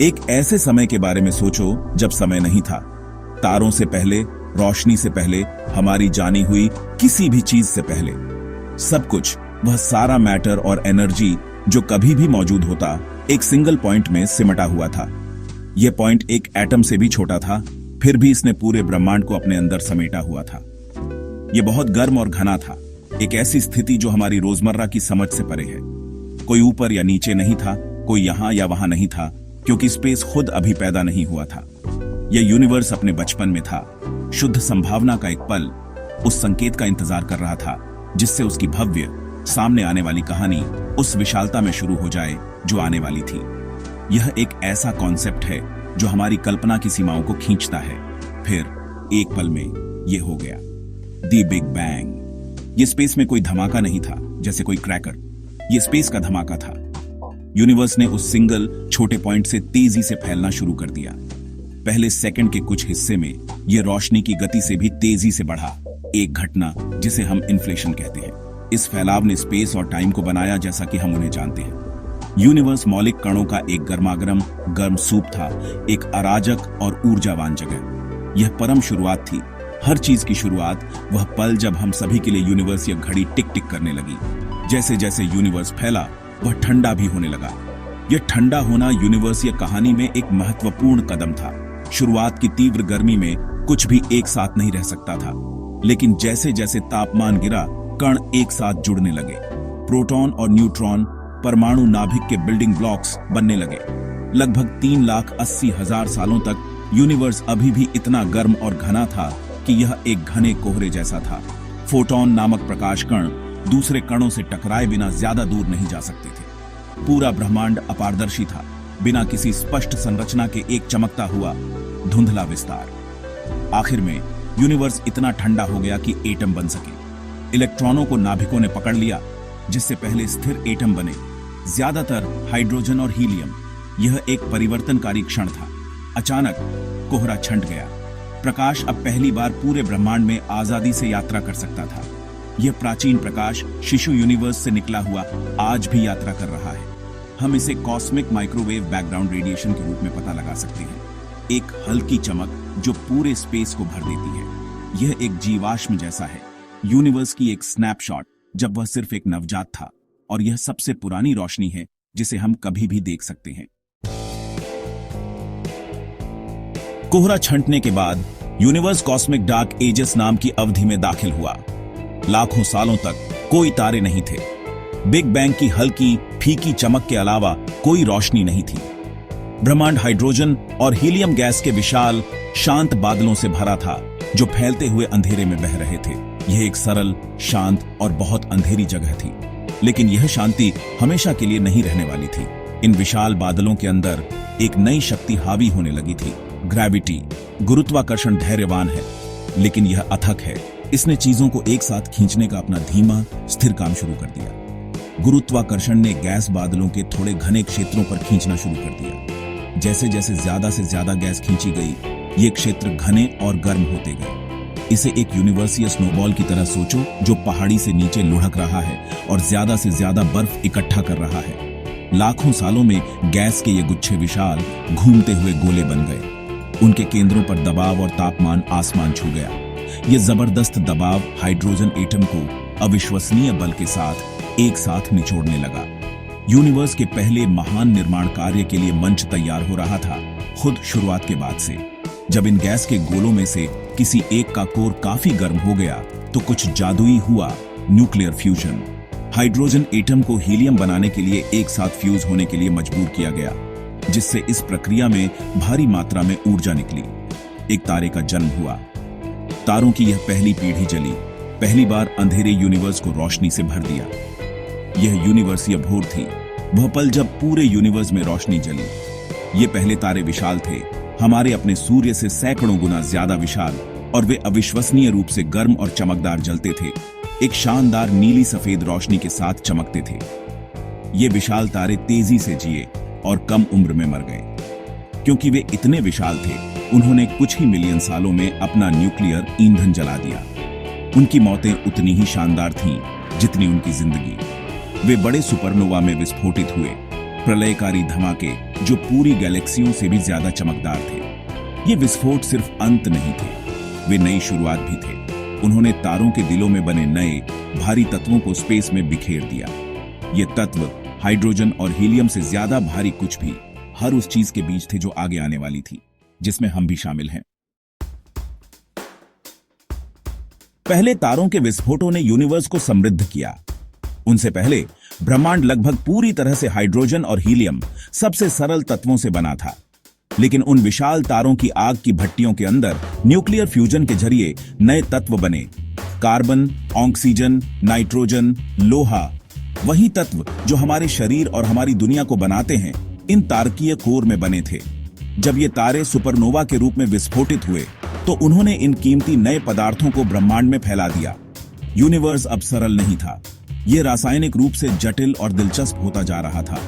एक ऐसे समय के बारे में सोचो जब समय नहीं था, तारों से पहले, रोशनी से पहले, हमारी जानी हुई किसी भी चीज से पहले। सब कुछ, वह सारा मैटर और एनर्जी जो कभी भी मौजूद होता, एक सिंगल पॉइंट में सिमटा हुआ था। यह पॉइंट एक एटम से भी छोटा था, फिर भी इसने पूरे ब्रह्मांड को अपने अंदर समेटा हुआ था। यह बहुत गर्म और घना था, एक ऐसी स्थिति जो हमारी रोजमर्रा की समझ से परे है। कोई ऊपर या नीचे नहीं था, कोई यहां या वहां नहीं था, क्योंकि स्पेस खुद अभी पैदा नहीं हुआ था। यह यूनिवर्स अपने बचपन में था, शुद्ध संभावना का एक पल, उस संकेत का इंतजार कर रहा था जिससे उसकी भव्य सामने आने वाली कहानी उस विशालता में शुरू हो जाए जो आने वाली थी। यह एक ऐसा कॉन्सेप्ट है जो हमारी कल्पना की सीमाओं को खींचता है। फिर एक पल में यह हो गया, द बिग बैंग। यह स्पेस में कोई धमाका नहीं था जैसे कोई क्रैकर, यह स्पेस का धमाका था। यूनिवर्स ने उस सिंगल छोटे पॉइंट से तेजी से फैलना शुरू कर दिया। पहले सेकंड के कुछ हिस्से में यह रोशनी की गति से भी तेजी से बढ़ा, एक घटना जिसे हम इन्फ्लेशन कहते हैं। इस फैलाव ने स्पेस और टाइम को बनाया जैसा कि हम उन्हें जानते हैं। यूनिवर्स मौलिक कणों का एक गर्म सूप था, एक अराजक और ऊर्जावान जगह। यह परम शुरुआत थी, हर चीज की शुरुआत, वह पल जब हम सभी के लिए यूनिवर्स या घड़ी टिक टिक करने लगी। जैसे जैसे यूनिवर्स फैला, वह ठंडा भी होने लगा। यह ठंडा होना यूनिवर्स या कहानी में एक महत्वपूर्ण कदम था। शुरुआत की तीव्र गर्मी में कुछ भी एक साथ नहीं रह सकता था, लेकिन जैसे जैसे तापमान गिरा, कण एक साथ जुड़ने लगे। प्रोटॉन और न्यूट्रॉन, परमाणु नाभिक के बिल्डिंग ब्लॉक्स बनने लगे। लगभग 3,80,000 सालों तक यूनिवर्स अभी भी इतना गर्म और घना था कि यह एक घने कोहरे जैसा था। फोटॉन नामक प्रकाश कण दूसरे कणों से टकराए बिना ज्यादा दूर नहीं जा सकते थे। पूरा ब्रह्मांड अपारदर्शी था, बिना किसी स्पष्ट संरचना के एक चमकता हुआ धुंधला विस्तार। आखिर में यूनिवर्स इतना ठंडा हो गया कि एटम बन सके। इलेक्ट्रॉनों को नाभिकों ने पकड़ लिया, जिससे पहले स्थिर एटम बने, ज्यादातर हाइड्रोजन और हीलियम। यह एक परिवर्तनकारी क्षण था। अचानक कोहरा छंट गया। प्रकाश अब पहली बार पूरे ब्रह्मांड में आजादी से यात्रा कर सकता था। यह प्राचीन प्रकाश शिशु यूनिवर्स से निकला हुआ आज भी यात्रा कर रहा है। हम इसे कॉस्मिक माइक्रोवेव बैकग्राउंड रेडिएशन के रूप में पता लगा सकते हैं। एक हल्की चमक जो पूरे स्पेस को भर देती है। यह एक जीवाश्म जैसा है, यूनिवर्स की एक स्नैपशॉट जब वह सिर्फ एक नवजात था, और यह सबसे पुरानी रोशनी है जिसे हम कभी भी देख सकते हैं। कोहरा छंटने के बाद यूनिवर्स कॉस्मिक डार्क एजेस नाम की अवधि में दाखिल हुआ। लाखों सालों तक कोई तारे नहीं थे। बिग बैंग की हल्की फीकी चमक के अलावा कोई रोशनी नहीं थी। ब्रह्मांड हाइड्रोजन और हीलियम गैस के विशाल शांत बादलों से भरा था जो फैलते हुए अंधेरे में बह रहे थे। यह एक सरल, शांत और बहुत अंधेरी जगह थी, लेकिन यह शांति हमेशा के लिए नहीं रहने वाली थी। इन विशाल बादलों के अंदर एक नई शक्ति हावी होने लगी थी। ग्रेविटी, गुरुत्वाकर्षण धैर्यवान है, लेकिन यह अथक है। इसने चीजों को एक साथ खींचने का अपना धीमा, स्थिर काम शुरू कर दिया। गुरुत्वाकर्षण ने गैस बादलों के थोड़े घने क्षेत्रों पर खींचना शुरू कर दिया। जैसे जैसे ज्यादा से ज्यादा गैस खींची गई, ये क्षेत्र घने और गर्म होते गए। इसे एक यूनिवर्सीय स्नोबॉल की तरह सोचो जो पहाड़ी से नीचे लुढ़क रहा है और ज्यादा से ज्यादा बर्फ इकट्ठा कर रहा है। लाखों सालों में गैस के ये गुच्छे विशाल, घूमते हुए गोले बन गए। उनके केंद्रों पर दबाव और तापमान आसमान छू गया। यह जबरदस्त दबाव हाइड्रोजन एटम को अविश्वसनीय बल के साथ एक साथ निचोड़ने लगा। यूनिवर्स के पहले महान निर्माण कार्य के लिए मंच तैयार हो रहा था, खुद शुरुआत के बाद से। जब इन गैस के गोलों में से किसी एक का कोर काफी गर्म हो गया तो कुछ जादुई हुआ, न्यूक्लियर फ्यूजन। हाइड्रोजन एटम को हीलियम बनाने के लिए एक साथ फ्यूज होने के लिए मजबूर किया गया, जिससे इस प्रक्रिया में भारी मात्रा में ऊर्जा निकली। एक तारे का जन्म हुआ। तारों की यह पहली पीढ़ी जली, पहली बार अंधेरे यूनिवर्स को रोशनी से भर दिया। यह यूनिवर्सीय भोर थी, वह पल जब पूरे यूनिवर्स में रोशनी जली। ये पहले तारे विशाल थे, हमारे अपने सूर्य से सैकड़ों गुना ज्यादा विशाल, और वे अविश्वसनीय रूप से गर्म और चमकदार जलते थे। एक शानदार नीली सफेद रोशनी के साथ चमकते थे। ये विशाल तारे तेजी से जिए और कम उम्र में मर गए। क्योंकि वे इतने विशाल थे, उन्होंने कुछ ही मिलियन सालों में अपना न्यूक्लियर ईंधन जला दिया। उनकी मौतें उतनी ही शानदार थीं जितनी उनकी जिंदगी। वे बड़े सुपरनोवा में विस्फोटित हुए, प्रलयकारी धमाके जो पूरी गैलेक्सियों से भी ज्यादा चमकदार थे। ये विस्फोट सिर्फ अंत नहीं थे, वे नई शुरुआत भी थे। उन्होंने तारों के दिलों में बने नए भारी तत्वों को स्पेस में बिखेर दिया। ये तत्व हाइड्रोजन और हीलियम से ज्यादा भारी कुछ भी हर उस चीज के बीच थे जो आगे आने वाली थी, जिसमें हम भी शामिल हैं। पहले तारों के विस्फोटों ने यूनिवर्स को समृद्ध किया। उनसे पहले ब्रह्मांड लगभग पूरी तरह से हाइड्रोजन और हीलियम सबसे सरल तत्वों से बना था। लेकिन उन विशाल तारों की आग की भट्टियों के अंदर न्यूक्लियर फ्यूजन के जरिए नए तत्व बने। कार्बन, ऑक्सीजन, नाइट्रोजन, लोहा, वही तत्व जो हमारे शरीर और हमारी दुनिया को बनाते हैं, इन तारकीय कोर में बने थे। जब ये तारे सुपरनोवा के रूप में विस्फोटित हुए तो उन्होंने इन कीमती नए पदार्थों को ब्रह्मांड में फैला दिया। यूनिवर्स अब सरल नहीं था, ये रासायनिक रूप से जटिल और दिलचस्प होता जा रहा था।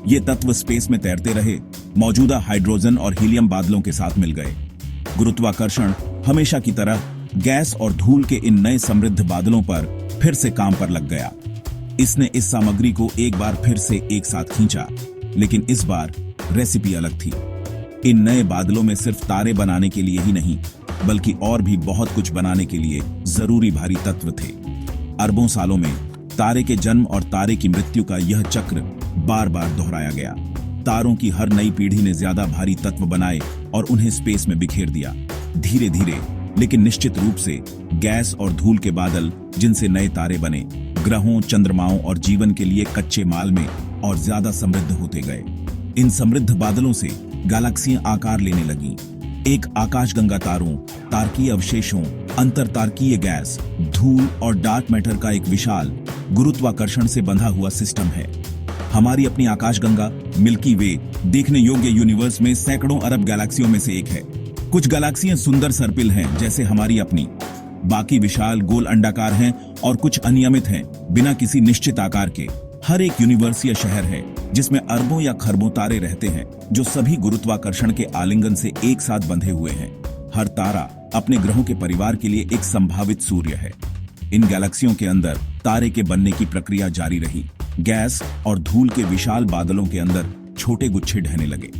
ये तत्व स्पेस में तैरते रहे, मौजूदा हाइड्रोजन और हीलियम बादलों के साथ मिल गए। गुरुत्वाकर्षण हमेशा की तरह गैस और धूल के इन नए समृद्ध बादलों पर फिर से काम पर लग गया। इसने इस सामग्री को एक बार फिर से एक साथ खींचा, लेकिन इस बार रेसिपी अलग थी। इन नए बादलों में सिर्फ तारे बनाने के लिए ही नहीं, बल्कि और भी बहुत कुछ बनाने के लिए जरूरी भारी तत्व थे। अरबों सालों में तारे के जन्म और तारे की मृत्यु का यह चक्र बार बार दोहराया गया। तारों की हर नई पीढ़ी ने ज्यादा भारी तत्व बनाए और उन्हें स्पेस में बिखेर दिया। धीरे धीरे लेकिन निश्चित रूप से गैस और धूल के बादल, जिनसे नए तारे बने, ग्रहों, चंद्रमाओं और जीवन के लिए कच्चे माल में और ज्यादा समृद्ध होते गए। इन समृद्ध बादलों से गैलेक्सियां आकार लेने लगीं। एक आकाशगंगा तारों, तारकीय अवशेषों, अंतरतारकीय गैस, धूल और डार्क मैटर का एक विशाल गुरुत्वाकर्षण से बंधा हुआ सिस्टम है। हमारी अपनी आकाशगंगा मिल्की वे देखने योग्य यूनिवर्स में सैकड़ों अरब गैलेक्सियों में से एक है। कुछ गैलेक्सियां सुंदर सर्पिल हैं, जैसे हमारी अपनी। बाकी विशाल गोल अंडाकार हैं और कुछ अनियमित हैं, बिना किसी निश्चित आकार के। हर एक यूनिवर्स या शहर है जिसमें अरबों या खरबों तारे रहते हैं, जो सभी गुरुत्वाकर्षण के आलिंगन से एक साथ बंधे हुए हैं। हर तारा अपने ग्रहों के परिवार के लिए एक संभावित सूर्य है। इन गैलेक्सियों के अंदर तारे के बनने की प्रक्रिया जारी रही। गैस और धूल के विशाल बादलों के अंदर छोटे गुच्छे ढहने लगे।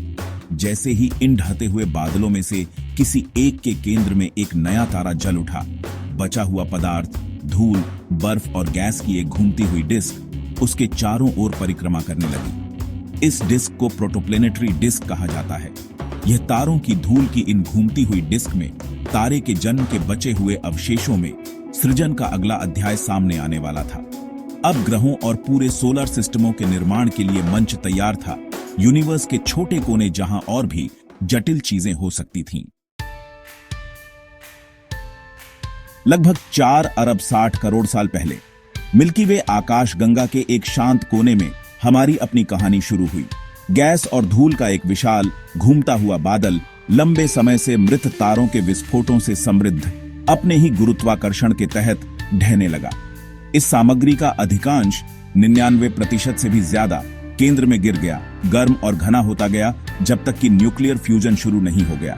जैसे ही इन ढहते हुए बादलों में से किसी एक के केंद्र में एक नया तारा जल उठा, बचा हुआ पदार्थ, धूल, बर्फ और गैस की एक घूमती हुई डिस्क उसके चारों ओर परिक्रमा करने लगी। इस डिस्क को प्रोटोप्लेनेटरी डिस्क कहा जाता है। यह तारों की धूल की इन घूमती हुई डिस्क में तारे के जन्म के बचे हुए अवशेषों में सृजन का अगला अध्याय सामने आने वाला था। अब ग्रहों और पूरे सोलर सिस्टमों के निर्माण के लिए मंच तैयार था, यूनिवर्स के छोटे कोने जहां और भी जटिल चीजें हो सकती थीं। लगभग 4 अरब 60 करोड़ साल पहले मिल्की वे आकाशगंगा के एक शांत कोने में हमारी अपनी कहानी शुरू हुई। गैस और धूल का एक विशाल घूमता हुआ बादल लंबे समय से मृत तारों के विस्फोटों से समृद्ध अपने ही गुरुत्वाकर्षण के तहत ढहने लगा। इस सामग्री का अधिकांश 99% से भी ज्यादा केंद्र में गिर गया, गर्म और घना होता गया, जब तक कि न्यूक्लियर फ्यूजन शुरू नहीं हो गया।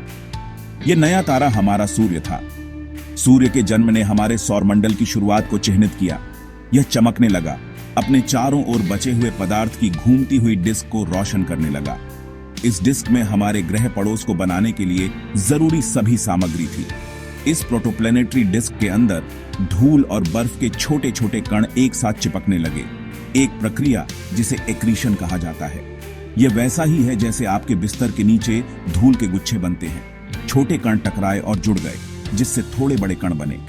यह नया तारा हमारा सूर्य था। सूर्य के जन्म ने हमारे सौरमंडल की शुरुआत को चिह्नित किया। यह चमकने लगा, अपने चारों ओर बचे हुए पदार्थ की घूमती हुई डिस्क को रोशन करने लगा। इस डिस्क में हमारे ग्रह पड़ोस को बनाने के लिए जरूरी सभी सामग्री थी। इस प्रोटोप्लेनेटरी डिस्क के अंदर धूल और बर्फ के छोटे छोटे कण एक साथ चिपकने लगे, एक प्रक्रिया जिसे एक्रीशन कहा जाता है। यह वैसा ही है जैसे आपके बिस्तर के नीचे धूल के गुच्छे बनते हैं। छोटे कण टकराए और जुड़ गए, जिससे थोड़े बड़े कण बने।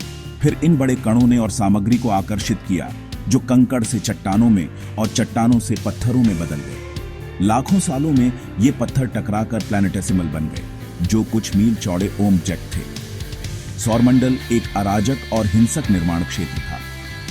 फिर इन बड़े कणों ने और सामग्री को आकर्षित किया, जो कंकड़ से चट्टानों में और चट्टानों से पत्थरों में बदल गए। लाखों सालों में ये पत्थर टकराकर प्लैनेटेसिमल बन गए, जो कुछ मील चौड़े ऑब्जेक्ट थे। सौरमंडल एक अराजक और हिंसक निर्माण क्षेत्र था,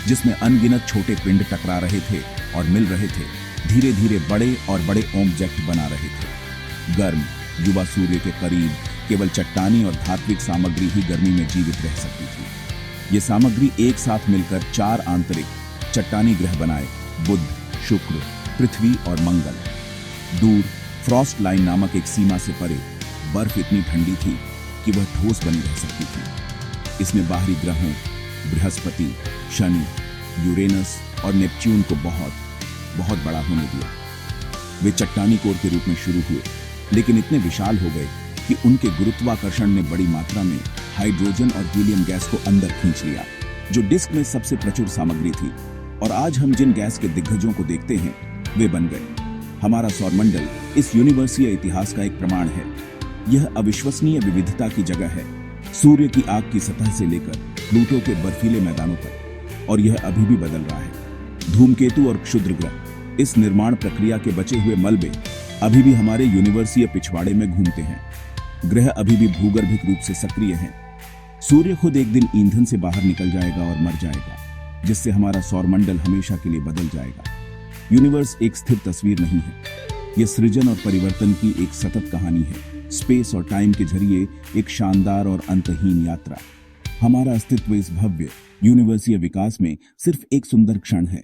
जिसमें अनगिनत छोटे पिंड टकरा रहे थे और मिल रहे थे, धीरे धीरे बड़े और बड़े ऑब्जेक्ट बना रहे थे। गर्म, युवा सूर्य के करीब केवल चट्टानी और धात्विक सामग्री ही गर्मी में जीवित रह सकती थी। ये सामग्री एक साथ मिलकर 4 आंतरिक चट्टानी ग्रह बनाए: बुध, शुक्र, पृथ्वी और मंगल। दूर फ्रॉस्ट लाइन नामक एक सीमा से परे बर्फ इतनी ठंडी थी कि वह ठोस बनी रह सकती थी। इसने बाहरी ग्रहों बृहस्पति, शनि, यूरेनस और नेपच्यून को बहुत बहुत बड़ा होने दिया। वे चट्टानी कोर के रूप में शुरू हुए, लेकिन इतने विशाल हो गए कि उनके गुरुत्वाकर्षण ने बड़ी मात्रा में हाइड्रोजन और हीलियम गैस को अंदर खींच लिया, जो डिस्क में सबसे प्रचुर सामग्री थी। और आज हम जिन गैस के दिग्गजों को देखते हैं वे बन गए। हमारा सौरमंडल इस यूनिवर्सीय इतिहास का एक प्रमाण है। यह अविश्वसनीय विविधता की जगह है, सूर्य की आग की सतह से लेकर प्लूटो के बर्फीले मैदानों तक, और यह अभी भी बदल रहा है। धूमकेतु और क्षुद्र ग्रह, इस निर्माण प्रक्रिया के बचे हुए मलबे अभी भी हमारे यूनिवर्सीय पिछवाड़े में घूमते हैं। ग्रह अभी भी भूगर्भिक रूप से सक्रिय हैं। सूर्य खुद एक दिन ईंधन से बाहर निकल जाएगा और मर जाएगा, जिससे हमारा सौरमंडल हमेशा के लिए बदल जाएगा। यूनिवर्स एक स्थिर तस्वीर नहीं है, यह सृजन और परिवर्तन की एक सतत कहानी है। स्पेस और टाइम के जरिए एक शानदार और अंतहीन यात्रा। हमारा अस्तित्व इस भव्य यूनिवर्सीय विकास में सिर्फ एक सुंदर क्षण है।